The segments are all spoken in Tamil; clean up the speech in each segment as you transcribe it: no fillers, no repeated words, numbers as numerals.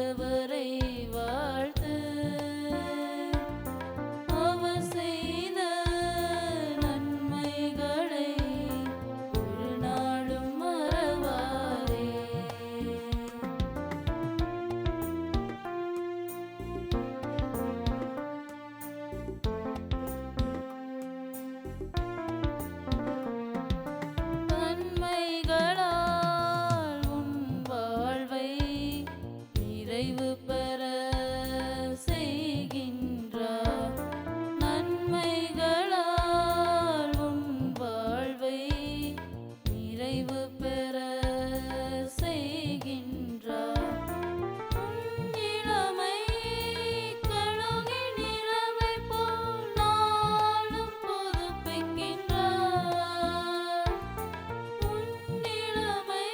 ஆண்டவரை வாழ்த்து, அவர் செய்த நன்மைகளை ஒரு நாளும் மறவாதே. நன்மைகளால் உன் வாழ்வை நிறைவு பெற செய்கின்றார். நன்மைகளால் உன் வாழ்வை நிறைவு பெற செய்கின்றார். உன் இளமை கழுகின் இளமை போல் நாளும் புதுப்பிக்கின்றார். உன் இளமை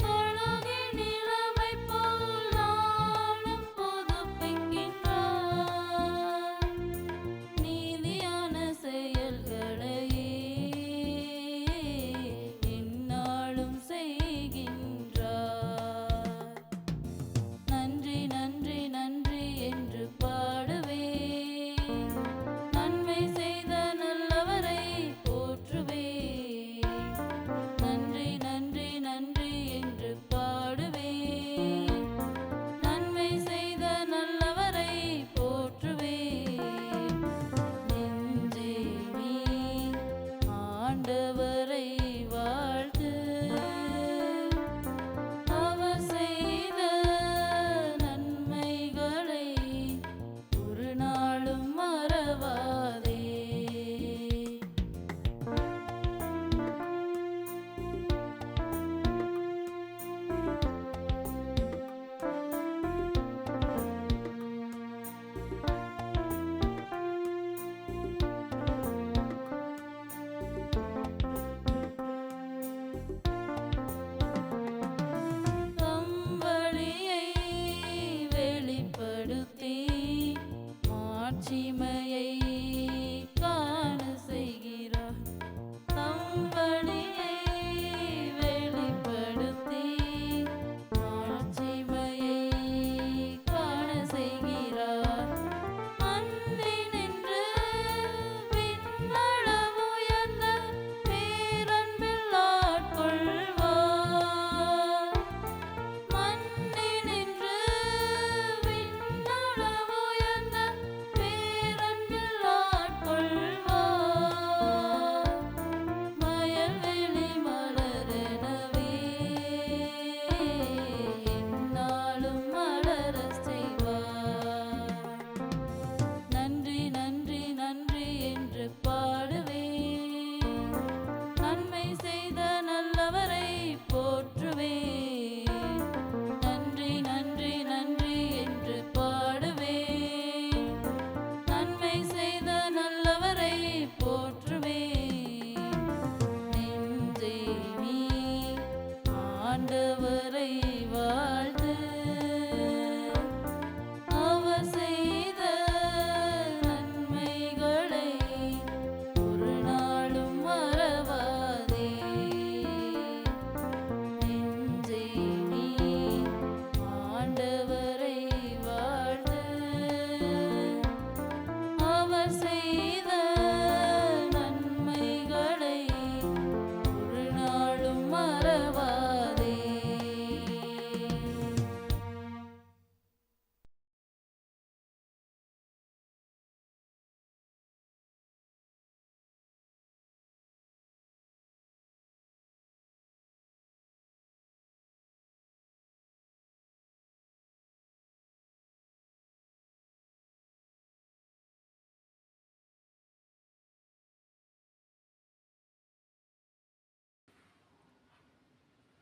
கழுகின் இளமை போல் நாளும் புதுப்பிக்கின்றார். நீதியான செயல்களையே எந்நாளும் செய்கின்றார். நன்றி நன்றி நன்றி என்று பாடுவேன். நன்மை செய்த நல்லவரை போற்றுவேன். நன்றி நன்றி நன்றி என்று பாடுவேன். நன்மை செய்த நல்லவரை போற்றுவேன். நெஞ்சே நீ ஆண்டவரை வாழ்த்து, அவர் செய்த நன்மைகளை ஒரு நாளும் மறவாதே. தம் வழியை வெளிப்படுத்தி மாட்சிமையை காண செய்கிறார். தம் வழியை வெளிப்படுத்தி மாட்சிமையை காண செய்கிறார். மண்ணினின்று விண்ணளவு உயர்ந்த பேரன்பில் ஆட்கொள்வார். மண்ணினின்று விண்ணளவு உயர்ந்த பேரன்பில் ஆட்கொள்வார். வயல்வெளி மலரெனவே எந்நாளும் மலரச் செய்வார். நன்றி நன்றி நன்றி என்று பாடுவேன். நன்மை செய்த நல்லவரை போற்றுவேன். நன்றி நன்றி நன்றி என்று பாடுவேன். நன்மை செய்த நல்லவரை போற்றுவேன். நெஞ்சே நீ ஆண்டவரை வாழ்த்து, அவர் செய்த நன்மைகளை ஒரு நாளும் மறவாதே. நெஞ்சே நீ ஆண்டவரை வாழ்த்து, அவர் செய்த நன்மைகளை ஒரு நாளும் மறவாதே.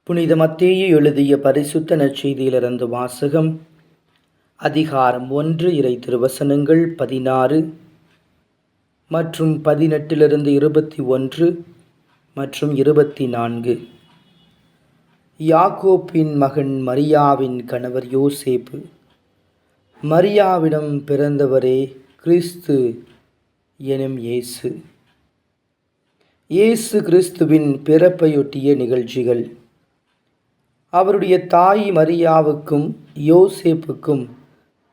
புனித மத்தேயு எழுதிய பரிசுத்த நற்செய்தியிலிருந்து வாசகம். அதிகாரம் 1, இறை திருவசனங்கள் 16 மற்றும் 18 21 மற்றும் 24. யாக்கோப்பின் மகன் மரியாவின் கணவர் யோசேப்பு. மரியாவிடம் பிறந்தவரே கிறிஸ்து எனும் இயேசு. இயேசு கிறிஸ்துவின் பிறப்பையொட்டிய நிகழ்ச்சிகள். அவருடைய தாய் மரியாவுக்கும் யோசேப்புக்கும்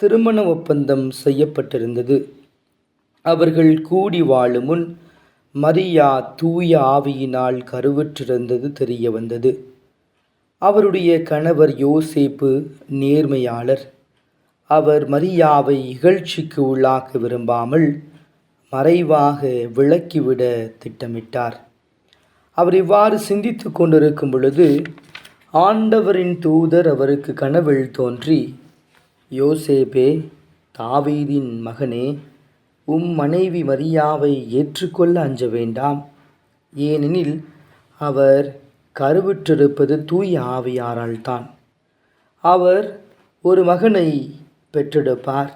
திருமண ஒப்பந்தம் செய்யப்பட்டிருந்தது. அவர்கள் கூடி வாழும் முன் மரியா தூய ஆவியினால் கருவுற்றிருந்தது தெரிய வந்தது. அவருடைய கணவர் யோசேப்பு நேர்மையாளர். அவர் மரியாவை இகழ்ச்சிக்கு உள்ளாக்க விரும்பாமல் மறைவாக விலக்கிவிட திட்டமிட்டார். அவர் இவ்வாறு சிந்தித்து கொண்டிருக்கும் பொழுது ஆண்டவரின் தூதர் அவருக்கு கனவில் தோன்றி, யோசேப்பே, தாவீதின் மகனே, மனைவி மரியாவை ஏற்றுக்கொள்ள அஞ்ச வேண்டாம். ஏனெனில் அவர் கருவுற்றிருப்பது தூய ஆவியாரால் தான். அவர் ஒரு மகனை பெற்றெடுப்பார்.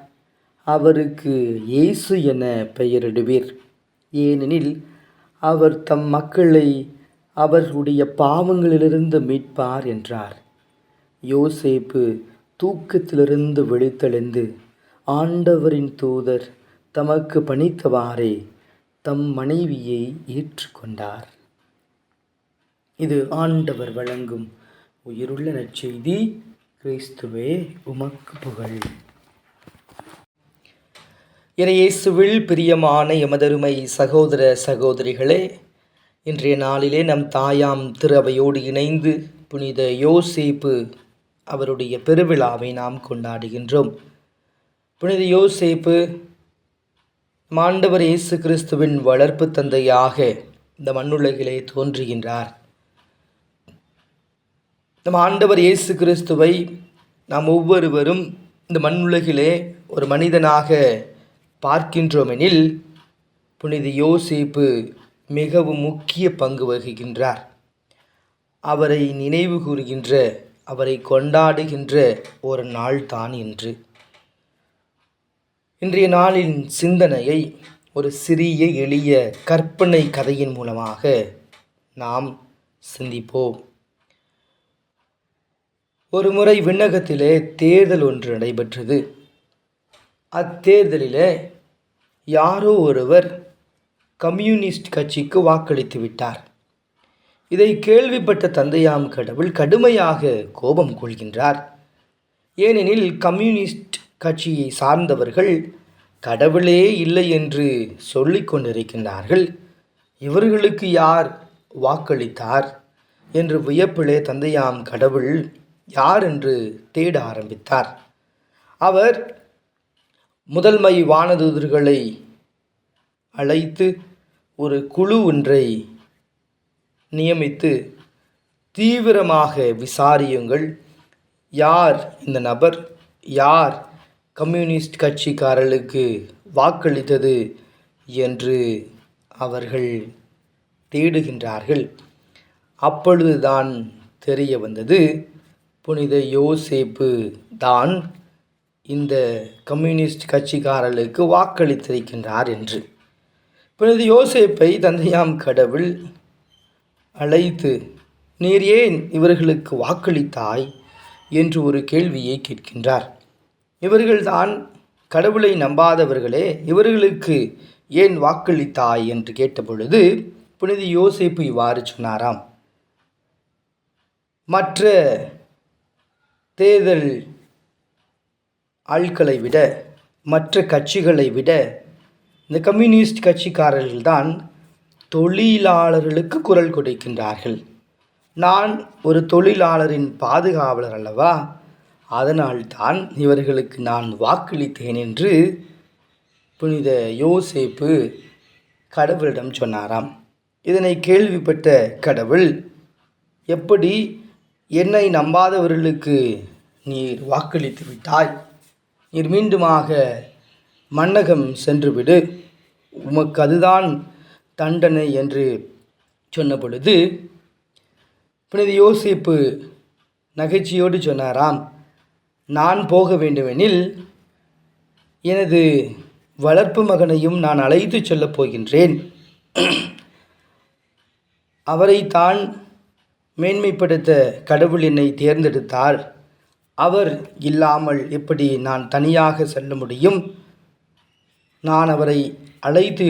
அவருக்கு இயேசு என பெயரிடுவீர். ஏனெனில் அவர் தம் மக்களை அவர்களுடைய பாவங்களிலிருந்து மீட்பார் என்றார். யோசேப்பு தூக்கத்திலிருந்து விழித்தெழுந்து ஆண்டவரின் தூதர் தமக்கு பணித்தவாறே தம் மனைவியை ஏற்றுக்கொண்டார். இது ஆண்டவர் வழங்கும் உயிருள்ள நற்செய்தி. கிறிஸ்துவே உமக்கு புகழ். இயேசுவில் பிரியமான எமதருமை சகோதர சகோதரிகளே, இன்றைய நாளிலே நம் தாயாம் திருவையோடு இணைந்து புனித யோசேப்பு அவருடைய பெருவிழாவை நாம் கொண்டாடுகின்றோம். புனித யோசேப்பு ஆண்டவர் இயேசு கிறிஸ்துவின் வளர்ப்பு தந்தையாக இந்த மண்ணுலகிலே தோன்றுகின்றார். நம் ஆண்டவர் இயேசு கிறிஸ்துவை நாம் ஒவ்வொருவரும் இந்த மண்ணுலகிலே ஒரு மனிதனாக பார்க்கின்றோமெனில் புனித யோசேப்பு மிகவும் முக்கிய பங்கு வகிக்கின்றார். அவரை நினைவு கூறுகின்ற, அவரை கொண்டாடுகின்ற ஒரு நாள் தான் இன்று. இன்றைய நாளின் சிந்தனையை ஒரு சிறிய எளிய கற்பனை கதையின் மூலமாக நாம் சிந்திப்போம். ஒரு முறை விண்ணகத்திலே தேர்தல் ஒன்று நடைபெற்றது. அத்தேர்தலிலே யாரோ ஒருவர் கம்யூனிஸ்ட் கட்சிக்கு வாக்களித்து விட்டார். இதை கேள்விப்பட்ட தந்தையாம் கடவுள் கடுமையாக கோபம் கொள்கின்றார். ஏனெனில் கம்யூனிஸ்ட் கட்சியை சார்ந்தவர்கள் கடவுளே இல்லை என்று சொல்லிக் கொண்டிருக்கின்றார்கள். இவர்களுக்கு யார் வாக்களித்தார் என்று வியப்பிலே தந்தையாம் கடவுள் யார் என்று தேட ஆரம்பித்தார். அவர் முதன்மை வானதூதர்களை அழைத்து ஒரு குழு ஒன்றை நியமித்து தீவிரமாக விசாரியுங்கள், யார் இந்த நபர், யார் கம்யூனிஸ்ட் கட்சிக்காரர்களுக்கு வாக்களித்தது என்று அவர்கள் தேடுகின்றார்கள். அப்பொழுதுதான் தெரிய வந்தது, புனித யோசேப்பு தான் இந்த கம்யூனிஸ்ட் கட்சிக்காரர்களுக்கு வாக்களித்திருக்கின்றார் என்று. புனித யோசேப்பை தந்தையாம் கடவுள் அழைத்து, நீர் ஏன் இவர்களுக்கு வாக்களித்தாய் என்று ஒரு கேள்வியை கேட்கின்றார். இவர்கள்தான் கடவுளை நம்பாதவர்களே, இவர்களுக்கு ஏன் வாக்களித்தாய் என்று கேட்டபொழுது புனித யோசேப்பு இவ்வாறு சொன்னாராம், மற்ற தேர்தல் ஆட்களை விட, மற்ற கட்சிகளை விட இந்த கம்யூனிஸ்ட் கட்சிக்காரர்கள்தான் தொழிலாளர்களுக்கு குரல் கொடுக்கின்றார்கள். நான் ஒரு தொழிலாளரின் பாதுகாவலர் அல்லவா, அதனால்தான் இவர்களுக்கு நான் வாக்களித்தேன் என்று புனித யோசேப்பு கடவுளிடம் சொன்னாராம். இதனை கேள்விப்பட்ட கடவுள், எப்படி என்னை நம்பாதவர்களுக்கு நீர் வாக்களித்து விட்டாய், நீர் மீண்டுமாக மன்னகம் சென்றுவிடு, உமக்கு அதுதான் தண்டனை என்று சொன்ன பொழுது புனித யோசேப்பு நகைச்சியோடு சொன்னாராம், நான் போக வேண்டுமெனில் எனது வளர்ப்பு மகனையும் நான் அழைத்து செல்லப் போகின்றேன். அவரைத்தான் மேன்மைப்படுத்த கடவுள் என்னை தேர்ந்தெடுத்தார். அவர் இல்லாமல் எப்படி நான் தனியாக செல்ல முடியும்? நான் அவரை அழைத்து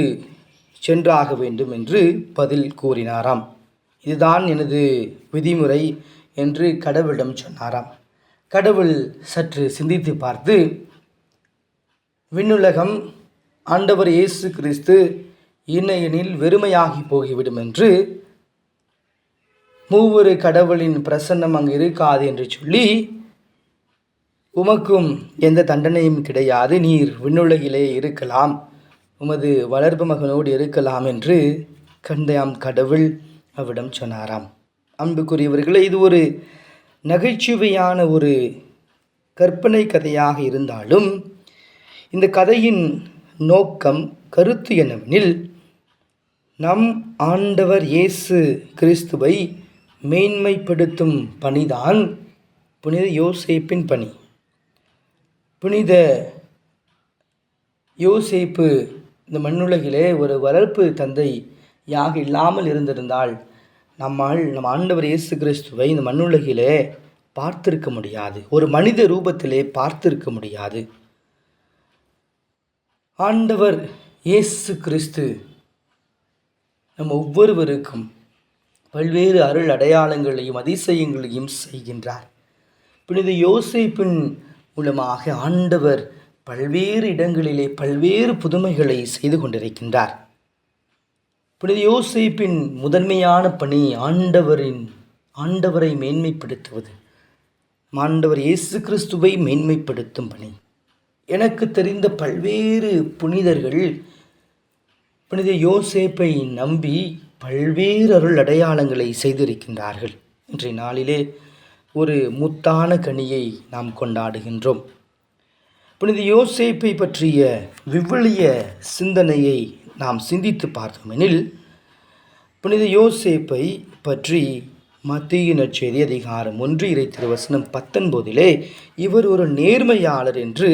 சென்றாக வேண்டும் என்று பதில் கூறினாராம். இதுதான் எனது விதிமுறை என்று கடவுளிடம் சொன்னாராம். கடவுள் சற்று சிந்தித்து பார்த்து, விண்ணுலகம் ஆண்டவர் இயேசு கிறிஸ்து இல்லையெனில் வெறுமையாகி போகிவிடும் என்று, மூவொரு கடவுளின் பிரசன்னம் அங்கு இருக்காது என்று சொல்லி, உமக்கும் எந்த தண்டனையும் கிடையாது, நீர் விண்ணுலகிலே இருக்கலாம், உமது வளர்ப்பு மகனோடு இருக்கலாம் என்று கண்டையாம் கடவுள் அவரிடம் சொன்னாராம். அன்புக்குரியவர்களே, இது ஒரு நகைச்சுவையான ஒரு கற்பனை கதையாக இருந்தாலும் இந்த கதையின் நோக்கம், கருத்து என்னவெனில், நம் ஆண்டவர் இயேசு கிறிஸ்துவை மேன்மைப்படுத்தும் பணிதான் புனித யோசேப்பின் பணி. புனித யோசேப்பு இந்த மண்ணுலகிலே ஒரு வளர்ப்பு தந்தையாக இல்லாமல் இருந்திருந்தால் நம் ஆண்டவர் இயேசு கிறிஸ்துவை இந்த மண்ணுலகிலே பார்த்திருக்க முடியாது, ஒரு மனித ரூபத்திலே பார்த்திருக்க முடியாது. ஆண்டவர் இயேசு கிறிஸ்து நம் ஒவ்வொருவருக்கும் பல்வேறு அருள் அடையாளங்களையும் அதிசயங்களையும் செய்கின்றார். புனித யோசேப்பின் மூலமாக ஆண்டவர் பல்வேறு இடங்களிலே பல்வேறு புதுமைகளை செய்து கொண்டிருக்கின்றார். புனித யோசேப்பின் முதன்மையான பணி ஆண்டவரை மேன்மைப்படுத்துவது, ஆண்டவர் இயேசு கிறிஸ்துவை மேன்மைப்படுத்தும் பணி. எனக்கு தெரிந்த பல்வேறு புனிதர்கள் புனித யோசேப்பை நம்பி பல்வேறு அருள் அடையாளங்களை செய்திருக்கின்றார்கள். இன்றைய நாளிலே ஒரு முத்தான கனியை நாம் கொண்டாடுகின்றோம். புனித யோசேப்பை பற்றிய விவிலிய சிந்தனையை நாம் சிந்தித்து பார்த்தோமெனில், புனித யோசேப்பை பற்றி மத்தேயு நற்செய்தி அதிகாரம் 1 இறை திருவசனம் 19 இவர் ஒரு நேர்மையாளர் என்று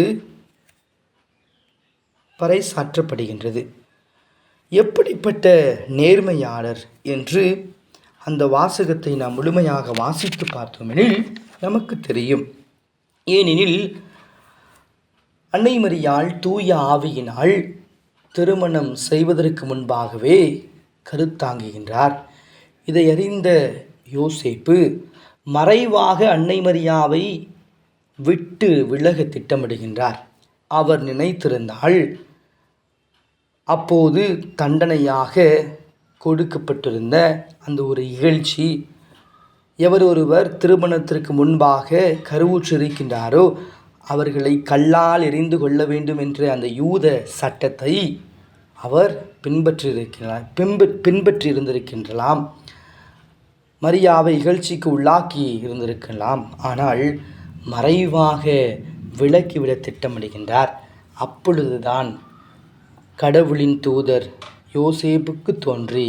பறைசாற்றப்படுகின்றது. எப்படிப்பட்ட நேர்மையாளர் என்று அந்த வாசகத்தை நாம் முழுமையாக வாசித்து பார்த்தோமெனில் நமக்கு தெரியும். ஏனெனில் அன்னை மரியாள் தூய ஆவியினால் திருமணம் செய்வதற்கு முன்பாகவே கருத்தாங்குகின்றார். இதை அறிந்த யோசேப்பு மறைவாக அன்னை மரியாவை விட்டு விலக திட்டமிடுகின்றார். அவர் நினைத்திருந்தால் அப்போது தண்டனையாக கொடுக்கப்பட்டிருந்த அந்த ஒரு இகழ்ச்சி, எவர் ஒருவர் திருமணத்திற்கு முன்பாக கருவுற்றிருக்கின்றாரோ அவர்களை கல்லால் எறிந்து கொள்ள வேண்டும் என்ற அந்த யூத சட்டத்தை அவர் பின்பற்றியிருந்திருக்கின்றலாம். மரியாவை இகழ்ச்சிக்கு உள்ளாக்கி இருந்திருக்கலாம். ஆனால் மறைவாக விலக்கிவிட திட்டமிடுகின்றார். அப்பொழுதுதான் கடவுளின் தூதர் யோசேப்புக்கு தோன்றி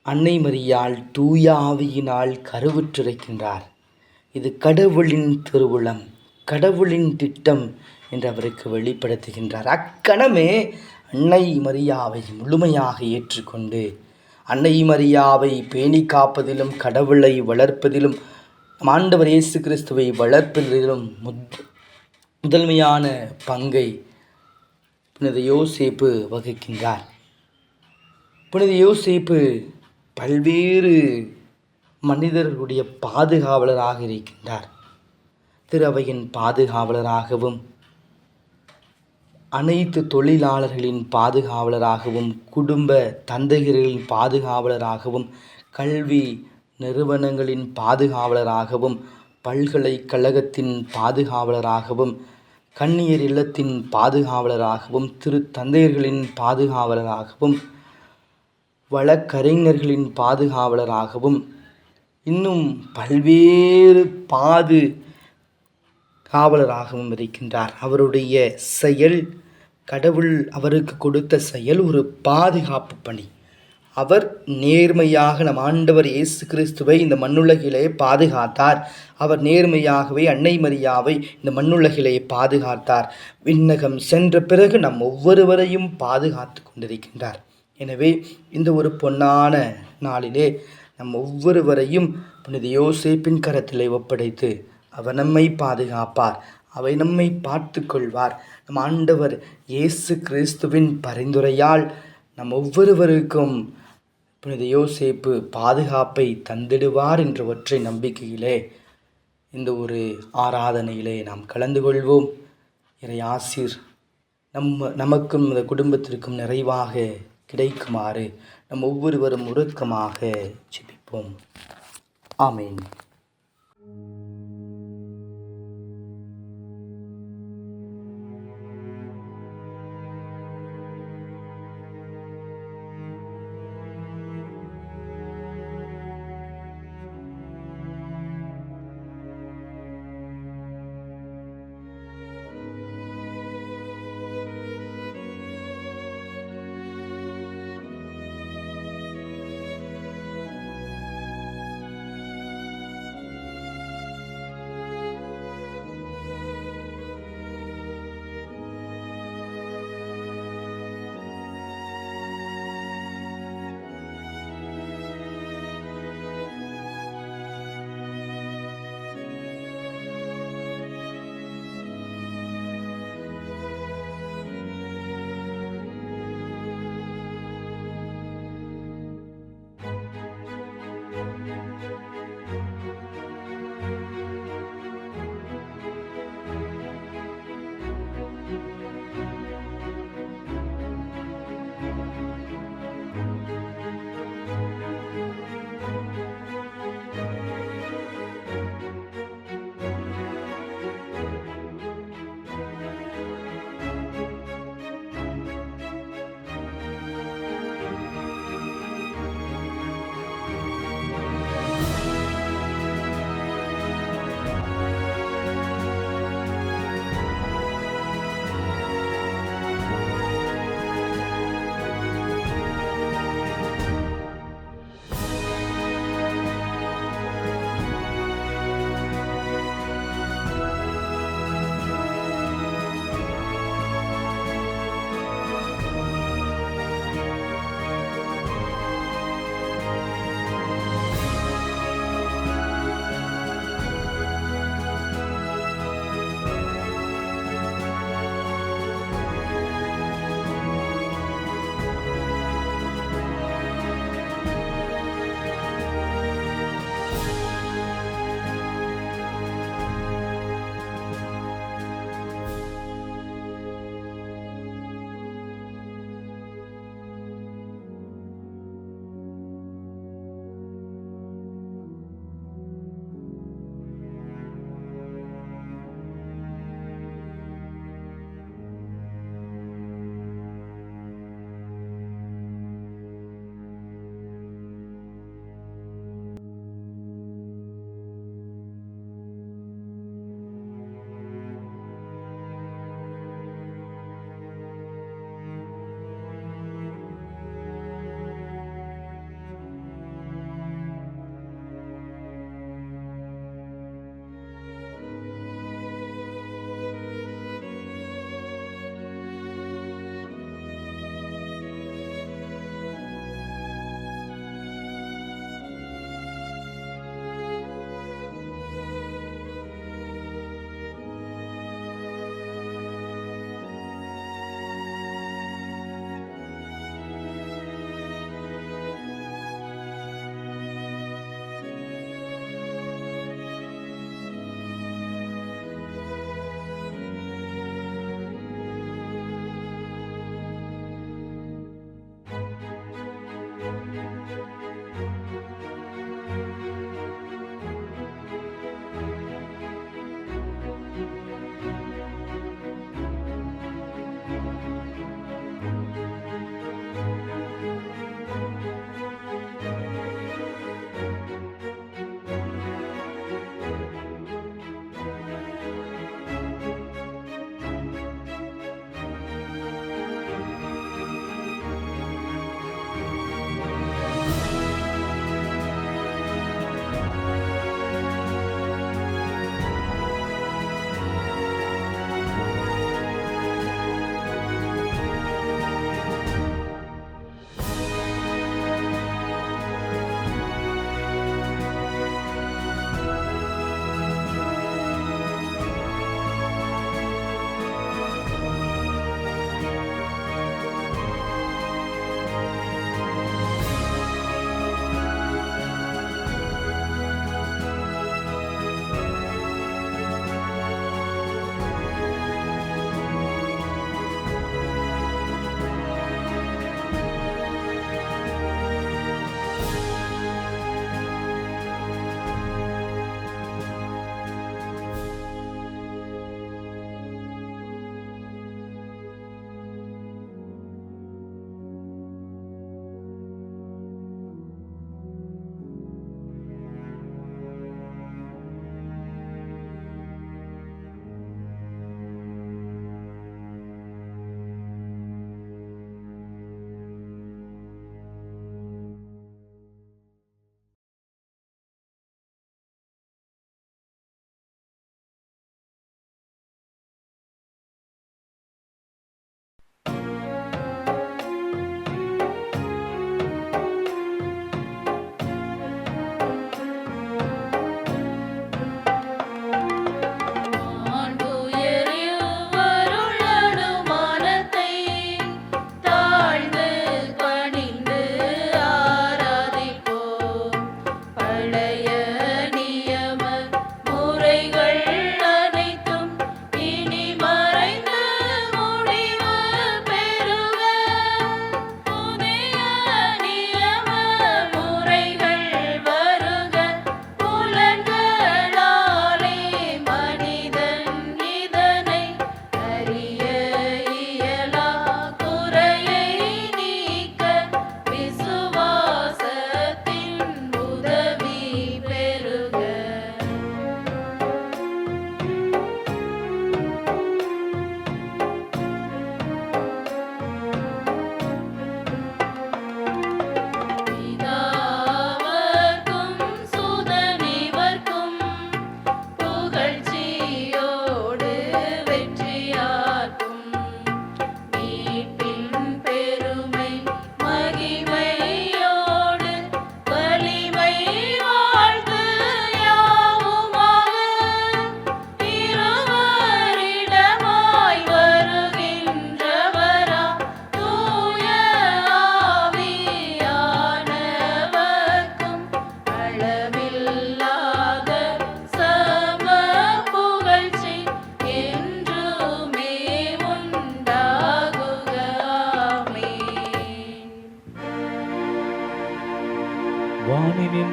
அன்னை மரியாள் தூய ஆவியினால் கருவுற்றிருக்கின்றார், இது கடவுளின் திருவுளம், கடவுளின் திட்டம் என்று அவருக்கு வெளிப்படுத்துகின்றார். அக்கணமே அன்னை மரியாவை முழுமையாக ஏற்றுக்கொண்டு அன்னை மரியாவை பேணி காப்பதிலும் கடவுளை வளர்ப்பதிலும் ஆண்டவர் இயேசு கிறிஸ்துவை வளர்ப்பதிலும் முதன்மையான பங்கை புனித யோசேப்பு வகிக்கின்றார். புனித யோசேப்பு பல்வேறு மனிதர்களுடைய பாதுகாவலராக இருக்கின்றார். திருவையின் பாதுகாவலராகவும், அனைத்து தொழிலாளர்களின் பாதுகாவலராகவும், குடும்ப தந்தையர்களின் பாதுகாவலராகவும், கல்வி நிறுவனங்களின் பாதுகாவலராகவும், பல்கலைக்கழகத்தின் பாதுகாவலராகவும், கன்னியர் இல்லத்தின் பாதுகாவலராகவும், திருத்தந்தையர்களின் பாதுகாவலராகவும், வழக்கறிஞர்களின் பாதுகாவலராகவும், இன்னும் பல்வேறு பாதுகாவலராகவும் இருக்கின்றார். அவருடைய செயல், கடவுள் அவருக்கு கொடுத்த செயல் ஒரு பாதுகாப்பு பணி. அவர் நேர்மையாக நம் ஆண்டவர் இயேசு கிறிஸ்துவை இந்த மண்ணுலகிலே பாதுகாத்தார். அவர் நேர்மையாகவே அன்னை மரியாவை இந்த மண்ணுலகிலே பாதுகாத்தார். விண்ணகம் சென்ற பிறகு நம் ஒவ்வொருவரையும் பாதுகாத்து கொண்டிருக்கின்றார். எனவே இந்த ஒரு பொன்னான நாளிலே நம் ஒவ்வொருவரையும் புனித யோசேப்பின் கரத்திலே ஒப்படைத்து அவர் நம்மை பாதுகாப்பார், அவை நம்மை பார்த்து கொள்வார். நம் ஆண்டவர் இயேசு கிறிஸ்துவின் பரிந்துரையால் நம் ஒவ்வொருவருக்கும் புனித யோசேப்பு பாதுகாப்பை தந்திடுவார் என்ற ஒற்றை நம்பிக்கையிலே இந்த ஒரு ஆராதனையிலே நாம் கலந்து கொள்வோம். இறை ஆசீர் நமக்கும் இந்த குடும்பத்திற்கும் நிறைவாக கிடைக்குமாறு நம் ஒவ்வொருவரும் உருக்கமாக ஜெபிப்போம். ஆமென்.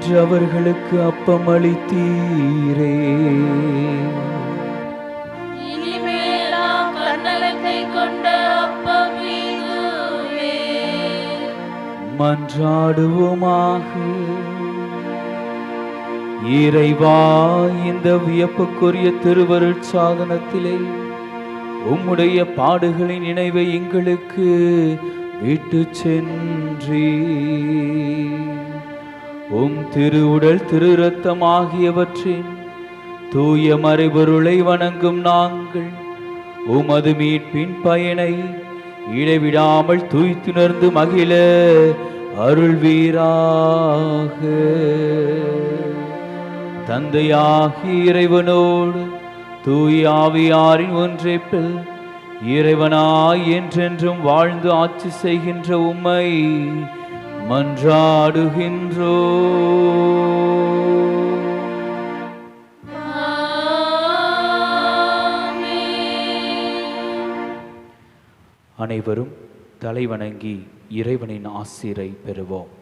என்று அவர்களுக்கு அப்பம் அளித்தீரே. இனிமேலாம் கண்ணலத்தை கொண்ட அப்பம் இதுவே. மன்றாடுவோமாக. இறைவா, இந்த வியப்புக்குரிய திருவருட் சாதனத்திலே உம்முடைய பாடுகளின் நினைவை எங்களுக்கு விட்டு சென்றீ. உம் திருவுடல் திரு இரத்தம் ஆகியவற்றின் தூய மறைபொருளை வணங்கும் நாங்கள் உமது மீட்பின் பயனை இடைவிடாமல் தூய்த்துணர்ந்து மகிழ அருள்வீராக. தந்தையாகி இறைவனோடு தூய ஆவியாரின் ஒன்றைப்பில் இறைவனாய் என்றென்றும் வாழ்ந்து ஆட்சி செய்கின்ற உம்மை மன்றாடுகின்றோ. அனைவரும் தலைவணங்கி இறைவனின் ஆசிரை பெறுவோம்.